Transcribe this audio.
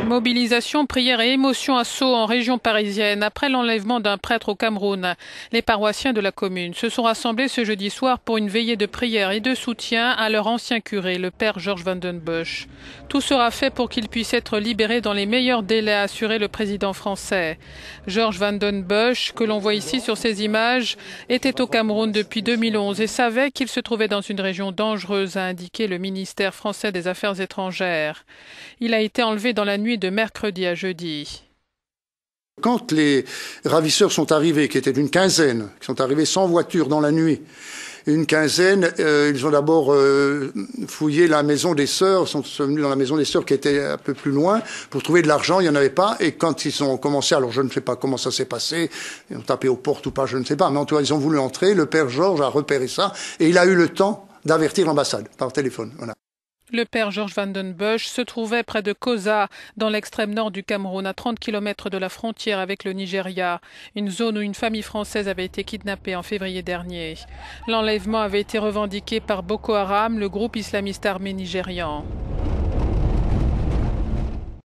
Mobilisation, prière et émotion à Sceaux en région parisienne. Après l'enlèvement d'un prêtre au Cameroun, les paroissiens de la commune se sont rassemblés ce jeudi soir pour une veillée de prière et de soutien à leur ancien curé, le père Georges Vandenbussche. Tout sera fait pour qu'il puisse être libéré dans les meilleurs délais, a assuré le président français. Georges Vandenbussche, que l'on voit ici sur ces images, était au Cameroun depuis 2011 et savait qu'il se trouvait dans une région dangereuse, a indiqué le ministère français des Affaires étrangères. Il a été enlevé dans la nuit de mercredi à jeudi. Quand les ravisseurs sont arrivés, qui étaient une quinzaine, qui sont arrivés sans voiture dans la nuit, une quinzaine, ils ont d'abord fouillé la maison des sœurs, sont venus dans la maison des sœurs qui était un peu plus loin pour trouver de l'argent, il n'y en avait pas, et quand ils ont commencé, alors je ne sais pas comment ça s'est passé, ils ont tapé aux portes ou pas, je ne sais pas, mais en tout cas ils ont voulu entrer, le père Georges a repéré ça, et il a eu le temps d'avertir l'ambassade par téléphone. Voilà. Le père Georges Vandenbussche se trouvait près de Koza, dans l'extrême nord du Cameroun, à 30 km de la frontière avec le Nigeria, une zone où une famille française avait été kidnappée en février dernier. L'enlèvement avait été revendiqué par Boko Haram, le groupe islamiste armé nigérian.